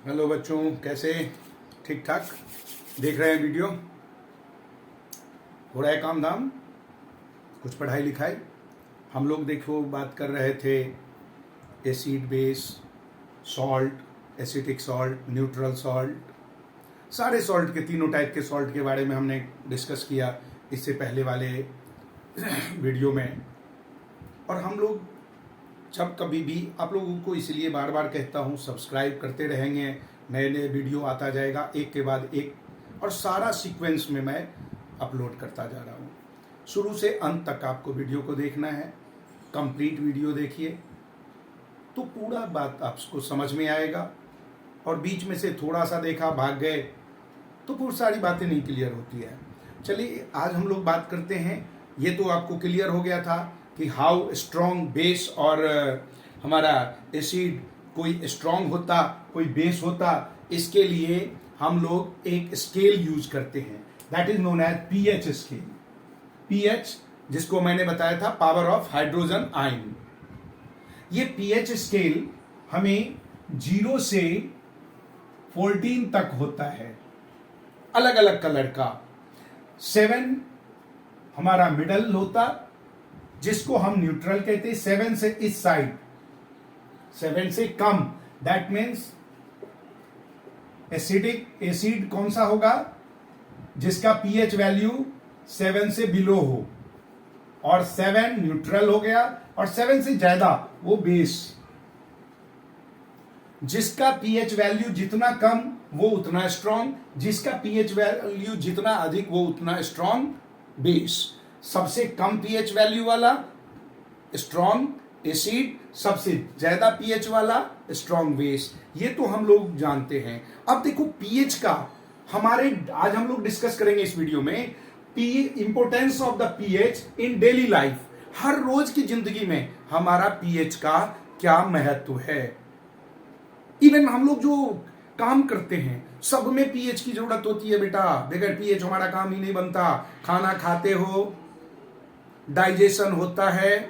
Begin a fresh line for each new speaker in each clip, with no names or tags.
Hello बच्चों, कैसे? ठीक ठाक देख रहे हैं वीडियो? हो रहा है काम धाम, कुछ पढ़ाई लिखाई। हम लोग देखो बात कर रहे थे acid base, salt, acetic salt, neutral salt, सारे सॉल्ट के तीनों टाइप के सॉल्ट के बारे में हमने डिस्कस किया इससे पहले वाले वीडियो में। और हम लोग जब कभी भी आप लोगों को इसलिए बार बार कहता हूँ सब्सक्राइब करते रहेंगे, नए नए वीडियो आता जाएगा एक के बाद एक, और सारा सीक्वेंस में मैं अपलोड करता जा रहा हूँ। शुरू से अंत तक आपको वीडियो को देखना है, कंप्लीट वीडियो देखिए तो पूरा बात आपको समझ में आएगा। और बीच में से थोड़ा सा देखा भाग गए तो बहुत सारी बातें नहीं क्लियर होती है। चलिए आज हम लोग बात करते हैं। ये तो आपको क्लियर हो गया था कि हाउ स्ट्रॉन्ग बेस और हमारा एसिड, कोई स्ट्रॉन्ग होता कोई बेस होता, इसके लिए हम लोग एक स्केल यूज करते हैं, that is known as pH scale. PH जिसको मैंने बताया था पावर ऑफ हाइड्रोजन आयन। ये पीएच स्केल हमें 0 से 14 तक होता है, अलग अलग कलर का। 7 हमारा मिडल होता जिसको हम न्यूट्रल कहते हैं। 7 से इस साइड, 7 से कम, दैट मीन्स एसिडिक। एसिड कौन सा होगा? जिसका पीएच वैल्यू 7 से बिलो हो, और 7 न्यूट्रल हो गया, और 7 से ज्यादा वो बेस। जिसका पीएच वैल्यू जितना कम वो उतना स्ट्रॉन्ग, जिसका पीएच वैल्यू जितना अधिक वो उतना स्ट्रॉन्ग बेस। सबसे कम पीएच वैल्यू वाला स्ट्रॉन्ग एसिड, सबसे ज्यादा पीएच वाला स्ट्रॉन्ग बेस। ये तो हम लोग जानते हैं। अब देखो पीएच का हमारे आज हम लोग डिस्कस करेंगे इस वीडियो में importance of the pH in daily life. हर रोज की जिंदगी में हमारा पीएच का क्या महत्व है। इवन हम लोग जो काम करते हैं सब में पीएच की जरूरत होती है बेटा। बगैर पीएच हमारा काम ही नहीं बनता। खाना खाते हो, डाइजेशन होता है,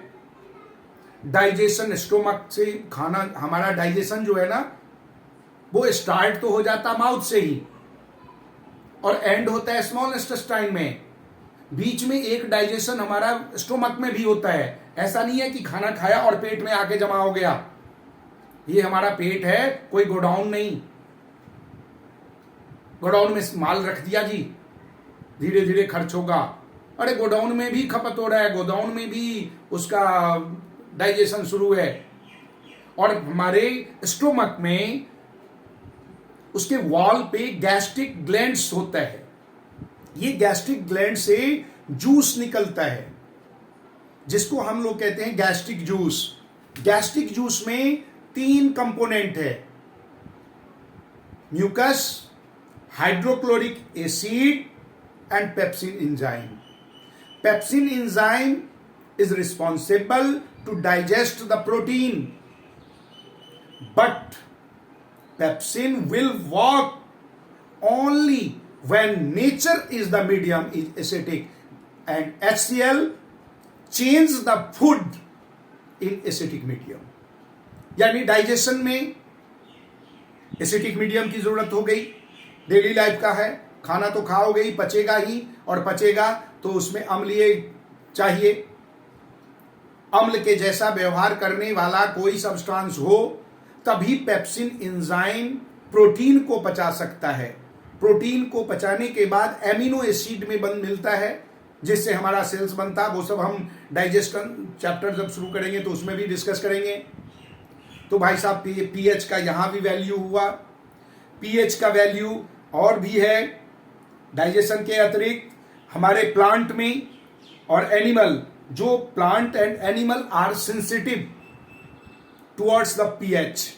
डाइजेशन स्टोमक से खाना, हमारा डाइजेशन जो है ना वो स्टार्ट तो हो जाता माउथ से ही और एंड होता है स्मॉल इंटेस्टाइन में। बीच में एक डाइजेशन हमारा स्टोमक में भी होता है। ऐसा नहीं है कि खाना खाया और पेट में आके जमा हो गया। ये हमारा पेट है, कोई गोडाउन नहीं। गोडाउन में माल रख दिया जी, धीरे धीरे खर्च होगा। अरे गोडाउन में भी खपत हो रहा है, गोडाउन में भी उसका डाइजेशन शुरू है। और हमारे स्टोमक में उसके वॉल पे गैस्ट्रिक ग्लैंड्स होता है। ये गैस्ट्रिक ग्लैंड से जूस निकलता है जिसको हम लोग कहते हैं गैस्ट्रिक जूस। गैस्ट्रिक जूस में 3 कंपोनेंट है, mucus, hydrochloric acid and pepsin enzyme. Pepsin enzyme is responsible to digest the protein, but pepsin will work only when nature is the medium is acidic and HCl change the food in acidic medium। यानी digestion में acetic medium की जरूरत हो गई। Daily life का है, खाना तो खाओगे ही, पचेगा ही, और पचेगा तो उसमें अम्लीय चाहिए। अम्ल के जैसा व्यवहार करने वाला कोई सब्सटेंस हो तभी पेप्सिन एंजाइम प्रोटीन को पचा सकता है। प्रोटीन को पचाने के बाद एमिनो एसिड में बन मिलता है जिससे हमारा सेल्स बनता है। वो सब हम डाइजेशन चैप्टर जब शुरू करेंगे तो उसमें भी डिस्कस करेंगे। तो भाई साहब पीएच का यहां भी वैल्यू हुआ। पीएच का वैल्यू और भी है डाइजेशन के अतिरिक्त हमारे प्लांट में और एनिमल। जो plant and animal are sensitive towards the pH.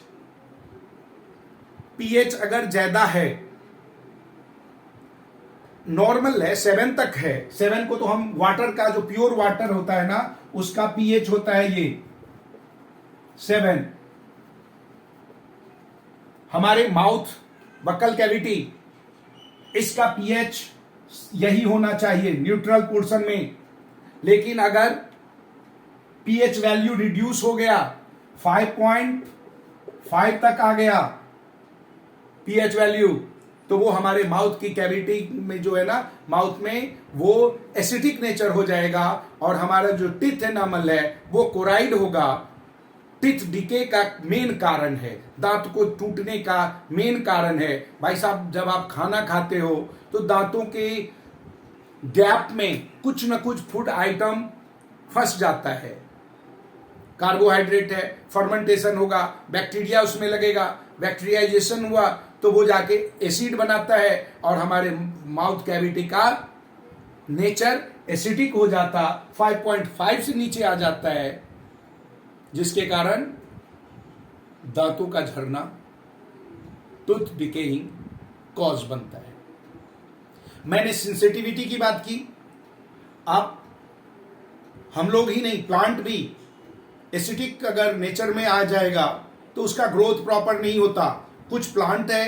PH अगर ज्यादा है, नॉर्मल है 7 तक है, 7 को तो हम वाटर का जो प्योर वाटर होता है ना उसका पीएच होता है ये 7। हमारे माउथ बकल कैविटी, इसका पीएच यही होना चाहिए न्यूट्रल पोर्शन में। लेकिन अगर पीएच वैल्यू रिड्यूस हो गया, 5.5 तक आ गया, पीएच वैल्यू, तो वो हमारे माउथ की कैविटी में जो है ना, माउथ में वो एसिडिक नेचर हो जाएगा और हमारा जो टीथ एनामल है वो क्लोराइड होगा। टीथ डिके का मेन कारण है, दांत को टूटने का मेन कारण है। भाई साहब, जब आप खाना खाते हो तो दांतों के गैप में कुछ न कुछ फूड आइटम फंस जाता है। कार्बोहाइड्रेट है, फर्मेंटेशन होगा, बैक्टीरिया उसमें लगेगा, बैक्टीरियाइजेशन हुआ तो वो जाके एसिड बनाता है और हमारे माउथ कैविटी का नेचर एसिडिक हो जाता, 5.5 से नीचे आ जाता है, जिसके कारण दांतों का झरना, टूथ डिकेइंग कॉज बनता है। मैंने सेंसिटिविटी की बात की। आप हम लोग ही नहीं, प्लांट भी एसिडिक अगर नेचर में आ जाएगा तो उसका ग्रोथ प्रॉपर नहीं होता। कुछ प्लांट है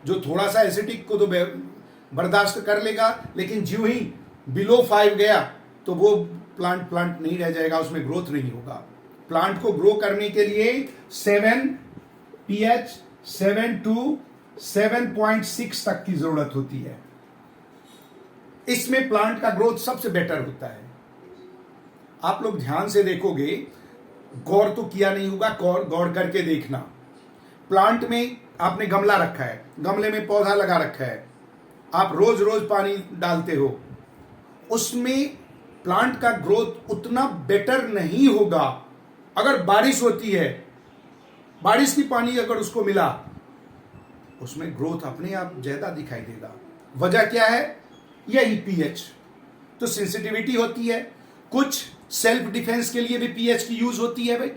जो थोड़ा सा एसिडिक को तो बर्दाश्त कर लेगा, लेकिन ज्यों ही बिलो 5 गया तो वो प्लांट नहीं रह जाएगा, उसमें ग्रोथ नहीं होगा। प्लांट को ग्रो करने के लिए 7 pH 7 to 7.6 तक की जरूरत होती है। इसमें प्लांट का ग्रोथ सबसे बेटर होता है। आप लोग ध्यान से देखोगे, गौर तो किया नहीं होगा, गौर करके देखना। प्लांट में आपने गमला रखा है, गमले में पौधा लगा रखा है, आप रोज रोज पानी डालते हो, उसमें प्लांट का ग्रोथ उतना बेटर नहीं होगा। अगर बारिश होती है, बारिश की पानी अगर उसको मिला, उसमें ग्रोथ अपने आप ज्यादा दिखाई देगा। वजह क्या है? यही पीएच। तो सेंसिटिविटी होती है। कुछ सेल्फ डिफेंस के लिए भी पीएच की यूज होती है भाई।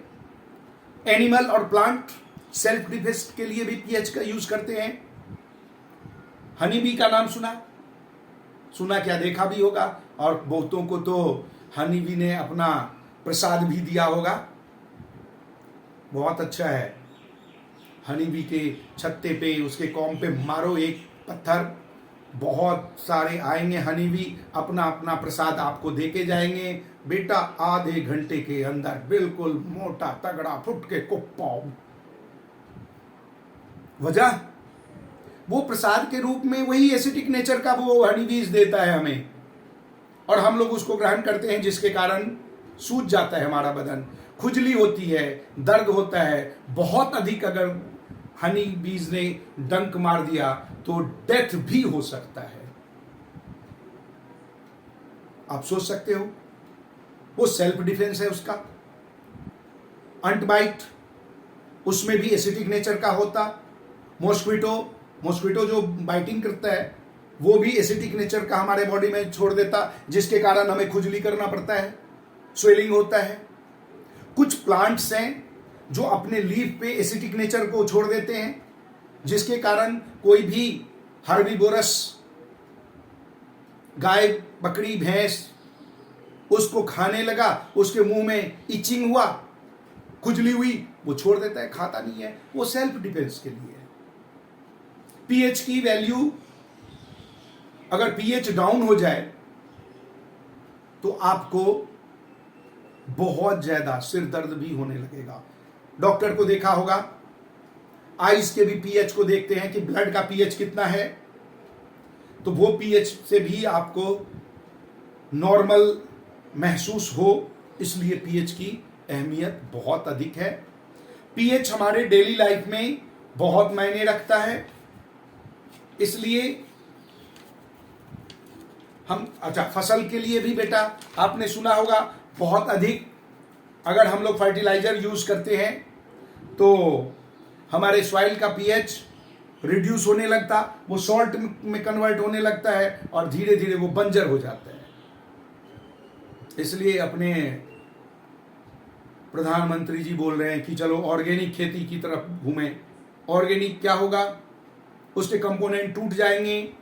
एनिमल और प्लांट सेल्फ डिफेंस के लिए भी पीएच का यूज करते हैं। हनी बी का नाम सुना क्या, देखा भी होगा, और बहुतों को तो हनी बी ने अपना प्रसाद भी दिया होगा। बहुत अच्छा है। हनी बी के छत्ते पे, उसके कॉम पे मारो एक पत्थर, बहुत सारे आएंगे हनी बी, अपना अपना प्रसाद आपको देके जाएंगे। बेटा आधे घंटे के अंदर बिल्कुल मोटा तगड़ा फुट के कुप्पा। वजह, वो प्रसाद के रूप में वही एसिडिक नेचर का वो हनी बीज देता है हमें, और हम लोग उसको ग्रहण करते हैं, जिसके कारण सूज जाता है हमारा बदन, खुजली होती है, दर्द होता है। बहुत अधिक अगर हनी बीज ने डंक मार दिया तो डेथ भी हो सकता है। आप सोच सकते हो, वो सेल्फ डिफेंस है उसका। अंट बाइट, उसमें भी एसिडिक नेचर का होता। मॉस्क्विटो जो बाइटिंग करता है वो भी एसिडिक नेचर का हमारे बॉडी में छोड़ देता, जिसके कारण हमें खुजली करना पड़ता है, स्वेलिंग होता है। कुछ प्लांट्स हैं जो अपने लीफ पे एसिडिक नेचर को छोड़ देते हैं, जिसके कारण कोई भी हर्बीवोरस गाय, बकरी, भैंस उसको खाने लगा, उसके मुंह में इचिंग हुआ, खुजली हुई, वो छोड़ देता है, खाता नहीं है। वो सेल्फ डिफेंस के लिए है। पीएच की वैल्यू, अगर पीएच डाउन हो जाए तो आपको बहुत ज्यादा सिर दर्द भी होने लगेगा। डॉक्टर को देखा होगा, आइज के भी पीएच को देखते हैं कि ब्लड का पीएच कितना है, तो वो पीएच से भी आपको नॉर्मल महसूस हो, इसलिए पीएच की अहमियत बहुत अधिक है। पीएच हमारे डेली लाइफ में बहुत मायने रखता है, इसलिए हम, अच्छा, फसल के लिए भी बेटा आपने सुना होगा, बहुत अधिक अगर हम लोग फर्टिलाइजर यूज करते हैं तो हमारे सॉइल का पीएच रिड्यूस होने लगता, वो सॉल्ट में कन्वर्ट होने लगता है और धीरे धीरे वो बंजर हो जाता है। इसलिए अपने प्रधानमंत्री जी बोल रहे हैं कि चलो ऑर्गेनिक खेती की तरफ घूमें। ऑर्गेनिक क्या होगा? उसके कंपोनेंट टूट जाएंगे,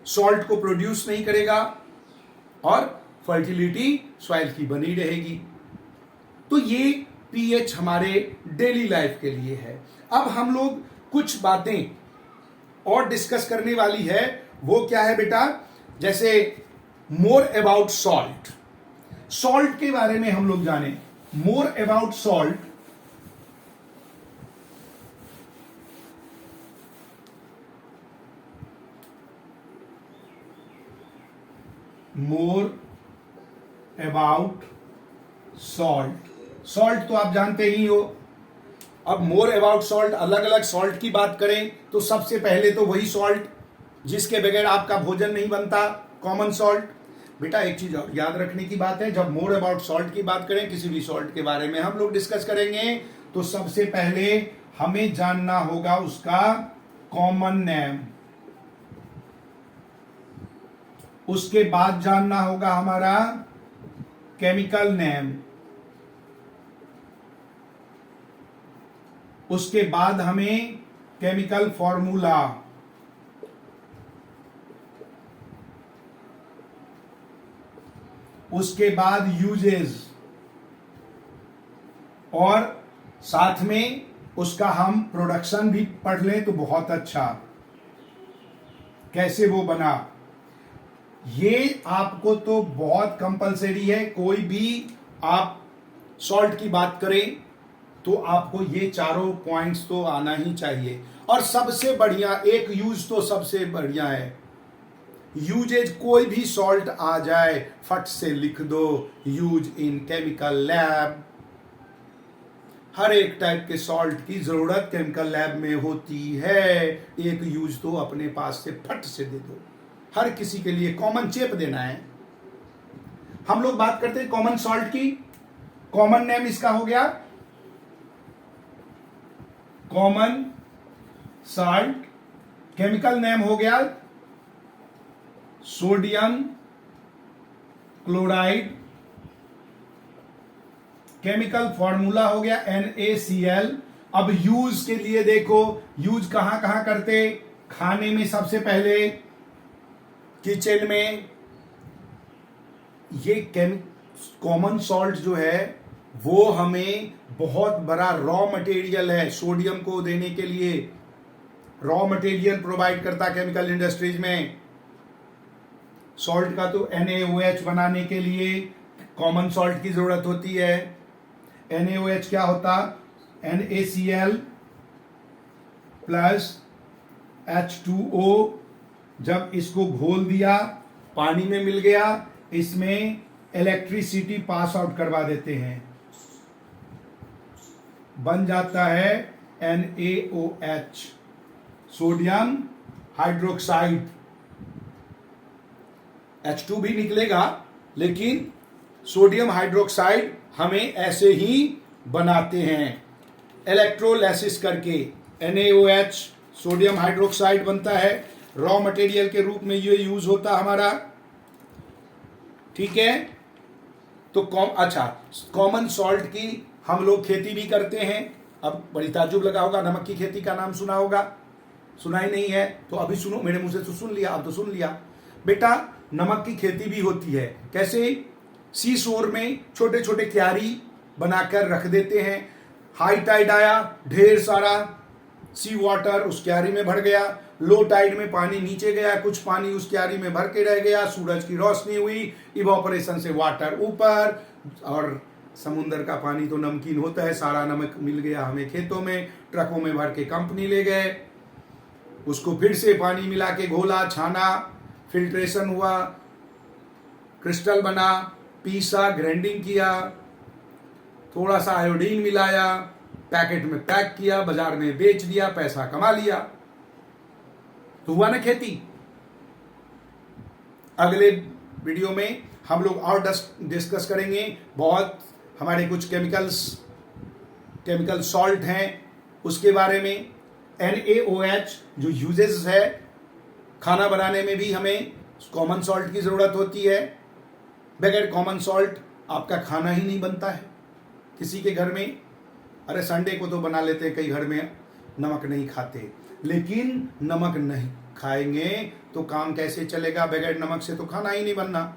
सॉल्ट को प्रोड्यूस नहीं करेगा और फर्टिलिटी सॉइल की बनी रहेगी। तो ये पीएच हमारे डेली लाइफ के लिए है। अब हम लोग कुछ बातें और डिस्कस करने वाली है। वो क्या है बेटा? जैसे मोर अबाउट सॉल्ट, सॉल्ट के बारे में हम लोग जाने। More about salt, more about salt. Salt तो आप जानते ही हो। अब मोर अबाउट सॉल्ट, अलग अलग सॉल्ट की बात करें तो सबसे पहले तो वही सॉल्ट जिसके बगैर आपका भोजन नहीं बनता, कॉमन सॉल्ट। बेटा एक चीज और याद रखने की बात है, जब मोर अबाउट सॉल्ट की बात करें, किसी भी सॉल्ट के बारे में हम लोग डिस्कस करेंगे, तो सबसे पहले हमें जानना होगा उसका कॉमन नेम, उसके बाद जानना होगा हमारा केमिकल नेम, उसके बाद हमें केमिकल फॉर्मूला, उसके बाद यूजेस, और साथ में उसका हम प्रोडक्शन भी पढ़ लें तो बहुत अच्छा, कैसे वो बना। ये आपको तो बहुत कंपलसरी है। कोई भी आप सॉल्ट की बात करें तो आपको ये चारों पॉइंट्स तो आना ही चाहिए। और सबसे बढ़िया एक यूज तो सबसे बढ़िया है, यूजेज कोई भी सॉल्ट आ जाए फट से लिख दो, यूज इन केमिकल लैब। हर एक टाइप के सॉल्ट की जरूरत केमिकल लैब में होती है। एक यूज तो अपने पास से फट से दे दो, हर किसी के लिए कॉमन चेप देना है। हम लोग बात करते हैं कॉमन सॉल्ट की। कॉमन नेम इसका हो गया कॉमन सॉल्ट, केमिकल नेम हो गया सोडियम क्लोराइड, केमिकल फॉर्मूला हो गया NaCl। अब यूज के लिए देखो, यूज कहां कहां करते, खाने में सबसे पहले, किचन में। ये कॉमन सॉल्ट जो है वो हमें बहुत बड़ा रॉ मटेरियल है, सोडियम को देने के लिए रॉ मटेरियल प्रोवाइड करता केमिकल इंडस्ट्रीज में। सॉल्ट का तो NaOH बनाने के लिए कॉमन सॉल्ट की जरूरत होती है। NaOH क्या होता, NaCl प्लस H2O। जब इसको घोल दिया, पानी में मिल गया, इसमें इलेक्ट्रिसिटी पास आउट करवा देते हैं, बन जाता है NaOH, सोडियम हाइड्रोक्साइड। H2 भी निकलेगा, लेकिन सोडियम हाइड्रोक्साइड हमें ऐसे ही बनाते हैं इलेक्ट्रोलाइसिस करके। NaOH सोडियम हाइड्रोक्साइड बनता है, रॉ मटेरियल के रूप में ये यूज होता हमारा। ठीक है, तो अच्छा, कॉमन सॉल्ट की हम लोग खेती भी करते हैं। अब बड़ी ताज्जुब लगा होगा, नमक की खेती का नाम सुना होगा, सुना ही नहीं है तो अभी सुनो, मेरे मुंह से तो सुन लिया, अब तो सुन लिया। बेटा नमक की खेती भी होती है। कैसे, सी शोर में छोटे छोटे क्यारी बनाकर रख देते हैं, हाई टाइड आया, ढेर सारा सी वाटर उस क्यारी में भर गया, लो टाइड में पानी नीचे गया, कुछ पानी उस क्यारी में भर के रह गया, सूरज की रोशनी हुई, इवापोरेशन से वाटर ऊपर, और समुद्र का पानी तो नमकीन होता है, सारा नमक मिल गया हमें खेतों में, ट्रकों में भर के कंपनी ले गए, उसको फिर से पानी मिला के घोला, छाना, फिल्ट्रेशन हुआ, क्रिस्टल बना, पीसा, ग्राइंडिंग किया, थोड़ा सा आयोडीन मिलाया, पैकेट में पैक किया, बाजार में बेच दिया, पैसा कमा लिया, तो हुआ ना खेती। अगले वीडियो में हम लोग और डिस्कस करेंगे, बहुत हमारे कुछ केमिकल सॉल्ट हैं उसके बारे में। NaOH जो यूजेस है, खाना बनाने में भी हमें कॉमन सॉल्ट की जरूरत होती है। बगैर कॉमन सॉल्ट आपका खाना ही नहीं बनता है किसी के घर में। अरे संडे को तो बना लेते हैं, कई घर में नमक नहीं खाते, लेकिन नमक नहीं खाएंगे तो काम कैसे चलेगा, बगैर नमक से तो खाना ही नहीं बनना।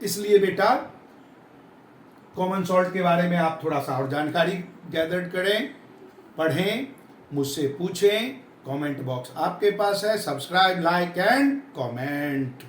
इसलिए बेटा कॉमन सॉल्ट के बारे में आप थोड़ा सा और जानकारी गैदर करें, पढ़ें, मुझसे पूछें, कमेंट बॉक्स आपके पास है, सब्सक्राइब, लाइक एंड कमेंट।